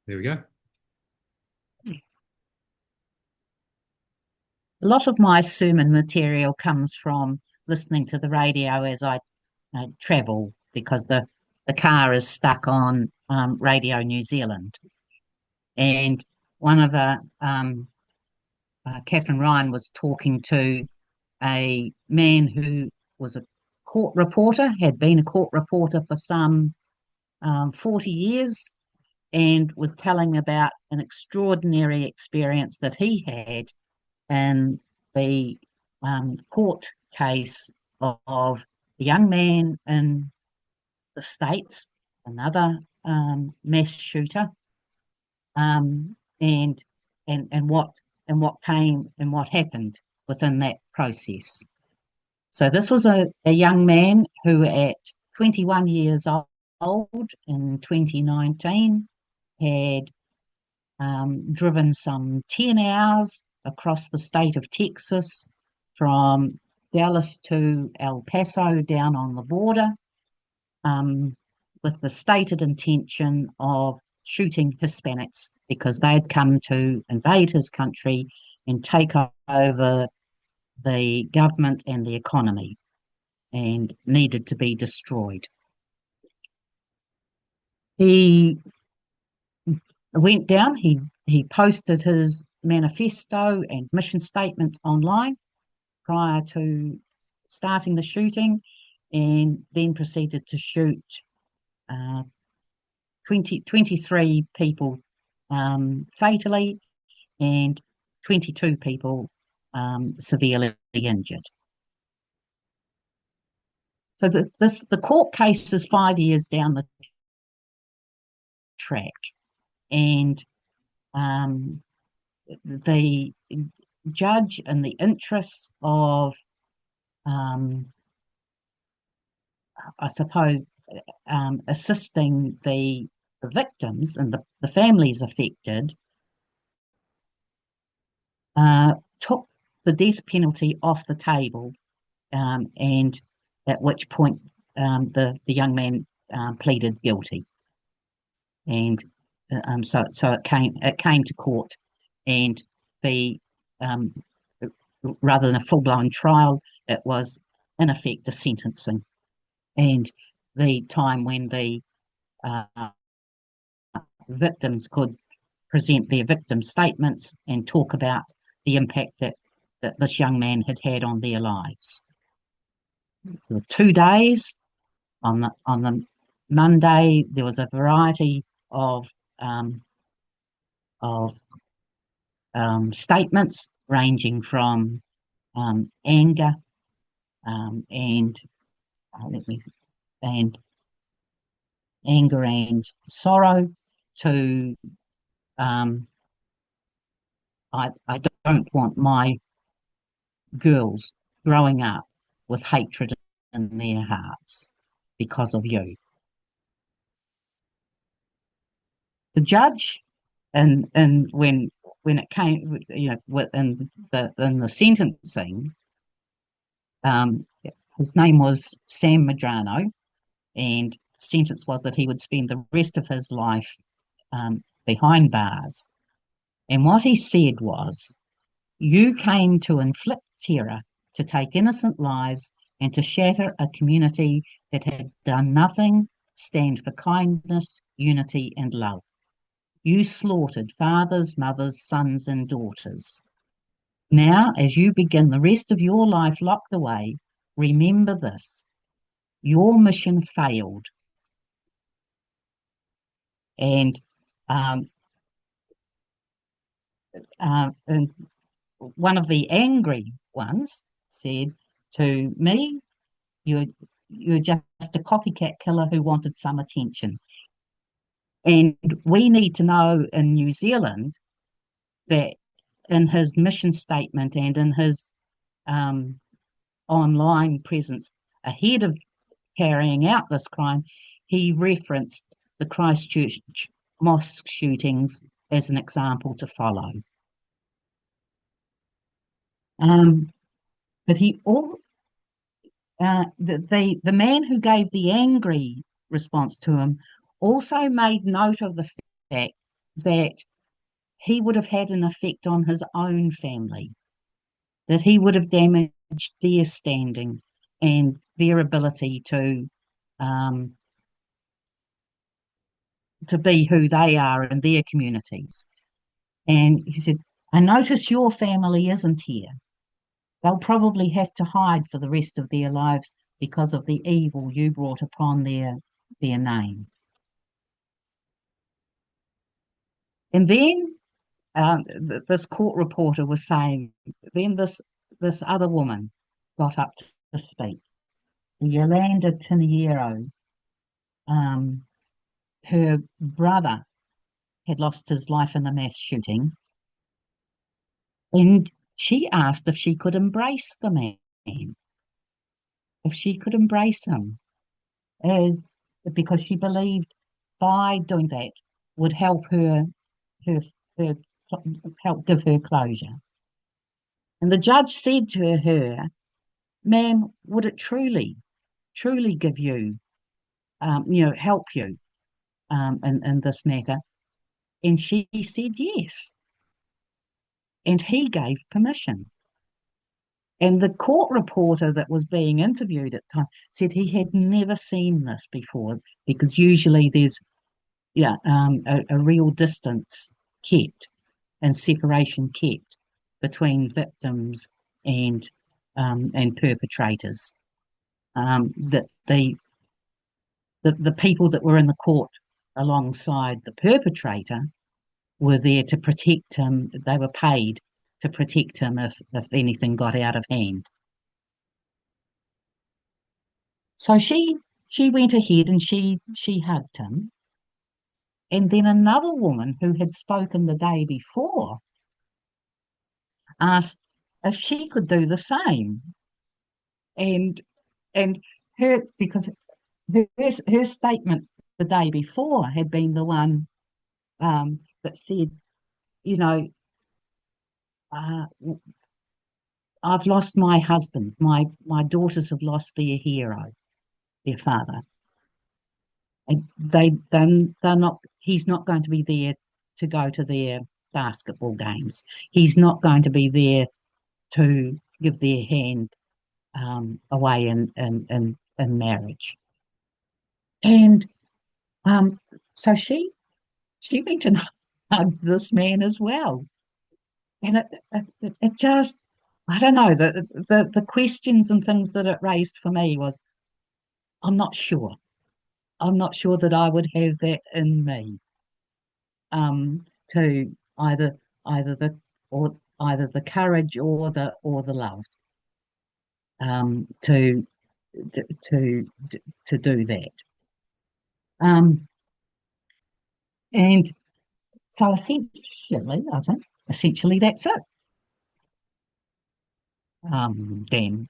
There we go. A lot of my sermon material comes from listening to the radio as I travel because the car is stuck on Radio New Zealand. And one of Catherine Ryan was talking to a man who was a court reporter, had been a court reporter for some 40 years, and was telling about an extraordinary experience that he had in the court case of a young man in the States, another mass shooter, um, and and what came and what happened within that process. So this was a young man who, at 21 years old in 2019, had driven some 10 hours across the state of Texas from Dallas to El Paso down on the border, um, with the stated intention of shooting Hispanics because they had come to invade his country and take over the government and the economy and needed to be destroyed. He went down, he posted his manifesto and mission statement online prior to starting the shooting, and then proceeded to shoot uh, 23 people fatally and 22 people severely injured. So the court case is 5 years down the track, and um, the judge, in the interests of, um, I suppose, assisting the victims and the families affected, took the death penalty off the table, and at which point the young man pleaded guilty, and so it came to court, and the um, rather than a full blown trial, it was in effect a sentencing, and the time when the uh, victims could present their victim statements and talk about the impact that this young man had had on their lives. There were 2 days. On the Monday, there was a variety um, of statements ranging from anger and let me and anger and sorrow to um, I don't want my girls growing up with hatred in their hearts because of you. The judge, and when it came, in the sentencing, um, his name was Sam Madrano, and the sentence was that he would spend the rest of his life behind bars. And what he said was, "You came to inflict terror, to take innocent lives, and to shatter a community that had done nothing stand for kindness, unity, and love. You slaughtered fathers, mothers, sons, and daughters. Now, as you begin the rest of your life locked away, remember this: your mission failed." And um, and one of the angry ones said to me, "You're you're just a copycat killer who wanted some attention." And we need to know in New Zealand that in his mission statement and in his um, online presence ahead of carrying out this crime, he referenced the Christchurch mosque shootings as an example to follow. Um, but he all the man who gave the angry response to him also made note of the fact that he would have had an effect on his own family, that he would have damaged their standing and their ability um, to be who they are in their communities. And he said, I notice your family isn't here. They'll probably have to hide for the rest of their lives because of the evil you brought upon their name. And then this court reporter was saying, then this other woman got up to speak. Yolanda Tiniero, um, her brother had lost his life in a mass shooting, and she asked if she could embrace the man, if she could embrace him, as because she believed by doing that would help her, her help give her closure. And the judge said to her, "Ma'am, would it truly give you, help you in this matter?" And she said yes, and he gave permission. And the court reporter that was being interviewed at the time said he had never seen this before because usually there's a real distance kept and separation kept between victims and perpetrators. That the people that were in the court alongside the perpetrator were there to protect him. They were paid to protect him if anything got out of hand. So she went ahead and she hugged him. And then another woman who had spoken the day before asked if she could do the same. And and her because her statement the day before had been the one that said, you know, uh, I've lost my husband. My daughters have lost their hero, their father. And they're not. He's not going to be there to go to their basketball games. He's not going to be there to give their hand away in marriage. And um, so she went and hugged this man as well. And it just, I don't know, the questions and things that it raised for me was, I'm not sure. I'm not sure that I would have that in me to either the or either the courage or the love um, to to to to do that. Um, and so essentially that's it. Dan.